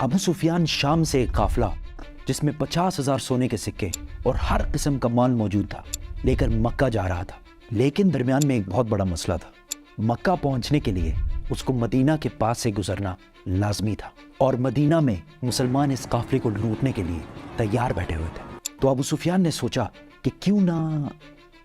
ابو سفیان شام سے ایک قافلہ جس میں 50,000 سونے کے سکے اور ہر قسم کا مال موجود تھا لے کر مکہ جا رہا تھا، لیکن درمیان میں ایک بہت بڑا مسئلہ تھا۔ مکہ پہنچنے کے لیے اس کو مدینہ کے پاس سے گزرنا لازمی تھا، اور مدینہ میں مسلمان اس قافلے کو لوٹنے کے لیے تیار بیٹھے ہوئے تھے۔ تو ابو سفیان نے سوچا کہ کیوں نہ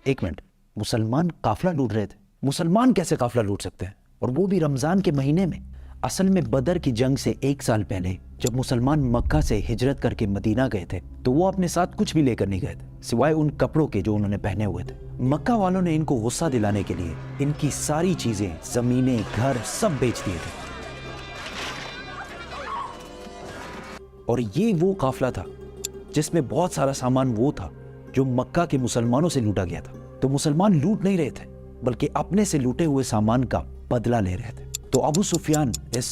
ایک منٹ، مسلمان قافلہ لوٹ رہے تھے، مسلمان کیسے قافلہ لوٹ سکتے ہیں، اور وہ بھی رمضان کے مہینے میں؟ اصل میں بدر کی جنگ سے 1 سال پہلے جب مسلمان مکہ سے ہجرت کر کے مدینہ گئے تھے تو وہ اپنے ساتھ کچھ بھی لے کر نہیں گئے تھے سوائے ان کپڑوں کے جو انہوں نے پہنے ہوئے تھے۔ مکہ والوں نے ان کو غصہ دلانے کے لیے ان کی ساری چیزیں، زمینیں، گھر سب بیچ دیے تھے، اور یہ وہ قافلہ تھا جس میں بہت سارا سامان وہ تھا جو مکہ کے مسلمانوں سے لوٹا گیا تھا۔ تو مسلمان لوٹ نہیں رہے تھے بلکہ اپنے سے لوٹے ہوئے سامان کا بدلہ لے رہے تھے۔ تو ابو سفیان اس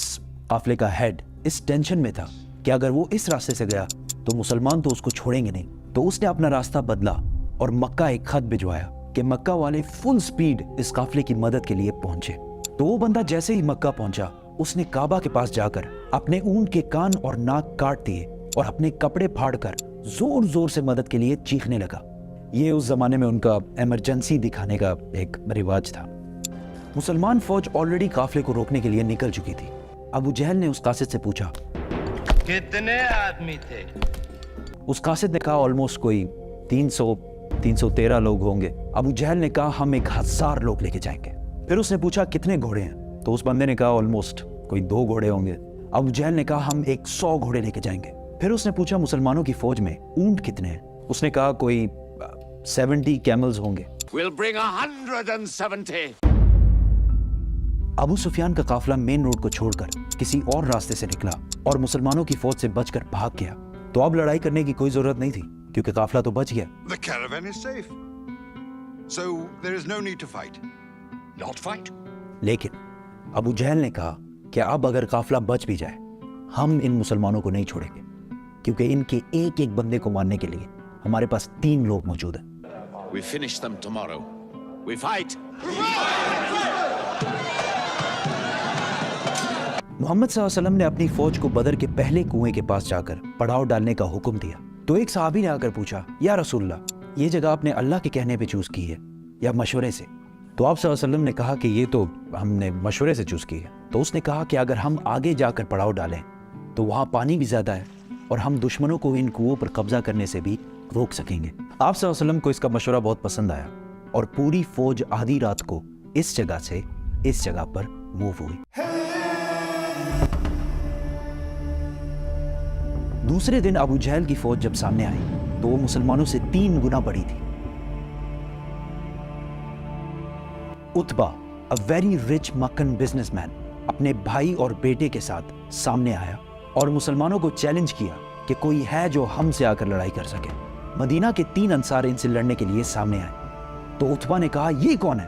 قافلے کا ہیڈ اس ٹینشن میں تھا کہ اگر وہ اس راستے سے گیا تو مسلمان تو اس کو چھوڑیں گے نہیں، تو اس نے اپنا راستہ بدلا اور مکہ ایک خط بھجوایا کہ مکہ والے فل سپیڈ اس قافلے کی مدد کے لیے پہنچے۔ تو وہ بندہ جیسے ہی مکہ پہنچا اس نے کعبہ کے پاس جا کر اپنے اونٹ کے کان اور ناک کاٹ دیے اور اپنے کپڑے پھاڑ کر زور زور سے مدد کے لیے چیخنے لگا۔ یہ اس زمانے میں ان کا ایمرجنسی دکھانے کا ایک رواج تھا۔ مسلمان فوج آلریڈی قافلے کو روکنے کے لیے نکل چکی تھی۔ ابو جہل نے اس قاصد سے پوچھا کتنے آدمی تھے؟ اس قاصد نے کہا آلموسٹ کوئی 313 لوگ ہوں گے۔ ابو جہل نے کہا ہم 1000 لوگ لے کے جائیں گے۔ پھر اس نے پوچھا کتنے گھوڑے ہیں؟ تو اس بندے نے کہا آلموسٹ کوئی 2 گھوڑے ہوں گے۔ ابو جہل نے کہا ہم 100 گھوڑے لے کے جائیں گے۔ پھر اس نے پوچھا مسلمانوں کی فوج میں اونٹ کتنے ہیں؟ اس نے کہا کوئی 70 کیملز ہوں گے۔ We'll bring 170. ابو سفیان کا قافلہ مین روڈ کو چھوڑ کر کسی اور راستے سے نکلا اور مسلمانوں کی فوج سے بچ کر بھاگ گیا۔ تو اب لڑائی کرنے کی کوئی ضرورت نہیں تھی کیونکہ قافلہ تو بچ گیا۔ The caravan is safe. So there is no need to fight. Not fight. لیکن ابو جہل نے کہا کہ اب اگر قافلہ بچ بھی جائے ہم ان مسلمانوں کو نہیں چھوڑیں گے، کیونکہ ان کے ایک ایک بندے کو مارنے کے لیے ہمارے پاس 3 لوگ موجود ہیں۔ We finish them tomorrow. We fight. محمد صلی اللہ علیہ وسلم نے اپنی فوج کو بدر کے پہلے کنویں کے پاس جا کر پڑاؤ ڈالنے کا حکم دیا۔ تو ایک صحابی نے آ کر پوچھا یا رسول اللہ، یہ جگہ آپ نے اللہ کے کہنے پہ چوز کی ہے یا مشورے سے؟ تو آپ صلی اللہ علیہ وسلم نے کہا کہ یہ تو ہم نے مشورے سے چوز کی ہے۔ تو اس نے کہا کہ اگر ہم آگے جا کر پڑاؤ ڈالیں تو وہاں پانی بھی زیادہ ہے اور ہم دشمنوں کو ان کنووں پر قبضہ کرنے سے بھی روک سکیں گے۔ آپ صلی اللہ علیہ وسلم کو اس کا مشورہ بہت پسند آیا اور پوری فوج آدھی رات کو اس جگہ سے اس جگہ پر موو ہوئی۔ دوسرے دن ابو جہل کی فوج جب سامنے آئی تو وہ مسلمانوں سے 3 گنا بڑی تھی۔ عتبہ a very rich Meccan businessman اپنے بھائی اور بیٹے کے ساتھ سامنے آیا اور مسلمانوں کو چیلنج کیا کہ کوئی ہے جو ہم سے آ کر لڑائی کر سکے۔ مدینہ کے 3 انصار ان سے لڑنے کے لیے سامنے آئے۔ تو عتبہ نے کہا یہ کون ہے؟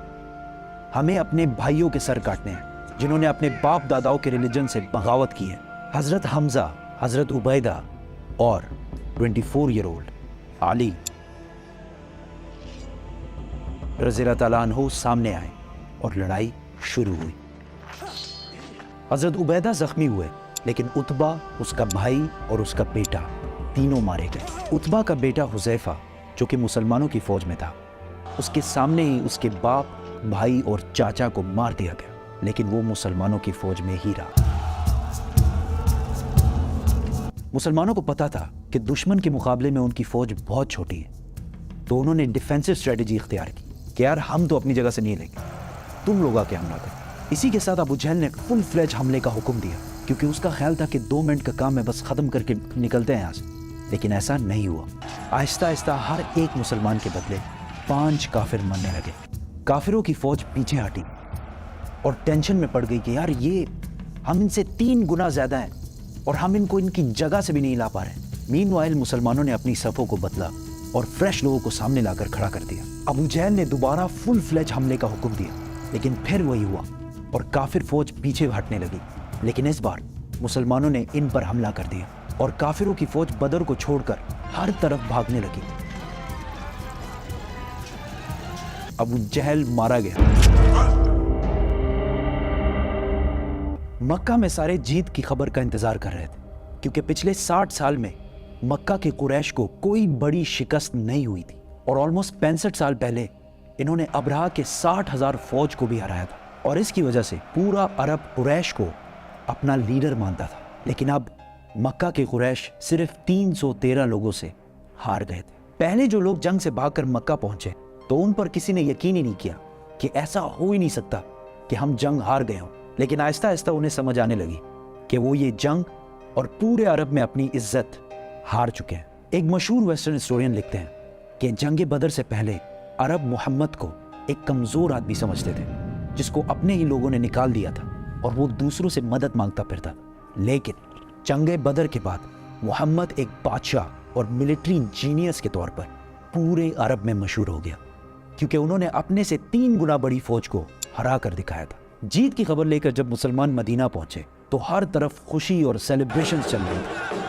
ہمیں اپنے بھائیوں کے سر کاٹنے ہیں جنہوں نے اپنے باپ داداؤں کے ریلیجن سے بغاوت کی ہے۔ حضرت حمزہ، حضرت عبیدہ اور 24 ایئر اولڈ علی رضی اللہ تعالیٰ عنہ سامنے آئے اور لڑائی شروع ہوئی۔ حضرت عبیدہ زخمی ہوئے لیکن عتبہ، اس کا بھائی اور اس کا بیٹا تینوں مارے گئے۔ عتبہ کا بیٹا حذیفہ جو کہ مسلمانوں کی فوج میں تھا، اس کے سامنے ہی اس کے باپ، بھائی اور چاچا کو مار دیا گیا، لیکن وہ مسلمانوں کی فوج میں ہی رہا۔ مسلمانوں کو پتا تھا کہ دشمن کے مقابلے میں ان کی فوج بہت چھوٹی ہے، تو انہوں نے ڈیفینسو اسٹریٹجی اختیار کی کہ یار ہم تو اپنی جگہ سے نہیں لیں گے، تم لوگ آ کے حملہ کرو۔ اسی کے ساتھ ابو جہل نے فل فلیج حملے کا حکم دیا کیونکہ اس کا خیال تھا کہ 2 منٹ کا کام ہے، بس ختم کر کے نکلتے ہیں یہاں سے، لیکن ایسا نہیں ہوا۔ آہستہ آہستہ ہر ایک مسلمان کے بدلے 5 کافر مرنے لگے۔ کافروں کی فوج پیچھے ہٹی اور ٹینشن میں پڑ گئی کہ یار یہ ہم ان سے 3 گنا زیادہ ہیں اور ہم ان کو ان کی جگہ سے بھی نہیں لا پا رہے۔ مین وائل مسلمانوں نے اپنی صفوں کو بدلا اور فریش لوگوں کو سامنے لا کر کھڑا کر دیا۔ ابو جہل نے دوبارہ فل فلیج حملے کا حکم دیا لیکن پھر وہی ہوا اور کافر فوج پیچھے ہٹنے لگی، لیکن اس بار مسلمانوں نے ان پر حملہ کر دیا اور کافروں کی فوج بدر کو چھوڑ کر ہر طرف بھاگنے لگی۔ ابو جہل مارا گیا۔ مکہ میں سارے جیت کی خبر کا انتظار کر رہے تھے کیونکہ پچھلے 60 سال میں مکہ کے قریش کو کوئی بڑی شکست نہیں ہوئی تھی اور آلموسٹ 65 سال پہلے انہوں نے ابرہہ کے 60,000 فوج کو بھی ہرایا تھا اور اس کی وجہ سے پورا عرب قریش کو اپنا لیڈر مانتا تھا. لیکن اب مکہ کے قریش صرف 313 لوگوں سے ہار گئے تھے. پہلے جو لوگ جنگ سے بھاگ کر مکہ پہنچے تو ان پر کسی نے یقین ہی نہیں کیا کہ ایسا ہو ہی نہیں سکتا کہ ہم جنگ ہار گئے ہوں. لیکن آہستہ آہستہ انہیں سمجھ آنے لگی کہ وہ یہ جنگ اور پورے عرب میں اپنی عزت ہار چکے ہیں. ایک مشہور ویسٹرن ہسٹورین لکھتے ہیں کہ جنگ بدر سے پہلے عرب محمد کو ایک کمزور آدمی سمجھتے تھے جس کو اپنے ہی لوگوں نے نکال دیا تھا اور وہ دوسروں سے مدد مانگتا پھرتا تھا. لیکن جنگ بدر کے بعد محمد ایک بادشاہ اور ملٹری جینیس کے طور پر پورے عرب میں مشہور ہو گیا کیونکہ انہوں نے اپنے سے 3 گنا بڑی فوج کو ہرا کر دکھایا تھا. جیت کی خبر لے کر جب مسلمان مدینہ پہنچے تو ہر طرف خوشی اور سیلیبریشن چل رہی تھی.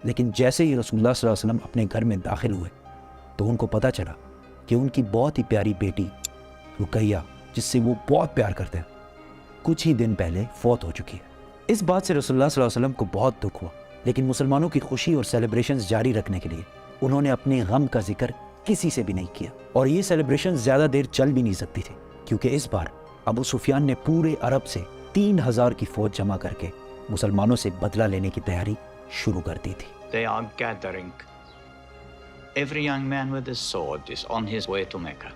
لیکن جیسے ہی رسول اللہ صلی اللہ علیہ وسلم اپنے گھر میں داخل ہوئے تو ان کو پتہ چلا کہ ان کی بہت ہی پیاری بیٹی رقیہ جس سے وہ بہت پیار کرتے ہیں کچھ ہی دن پہلے فوت ہو چکی ہے. اس بات سے رسول اللہ صلی اللہ علیہ وسلم کو بہت دکھ ہوا لیکن مسلمانوں کی خوشی اور سیلیبریشنز جاری رکھنے کے لیے انہوں نے اپنے غم کا ذکر کسی سے بھی نہیں کیا. اور یہ سیلیبریشن زیادہ دیر چل بھی نہیں سکتی تھی کیونکہ اس بار ابو سفیان نے پورے عرب سے 3000 کی فوج جمع کر کے مسلمانوں سے بدلہ لینے کی تیاری شروع کر دی تھی. They are gathering. Every young man with a sword is on his way to Mecca.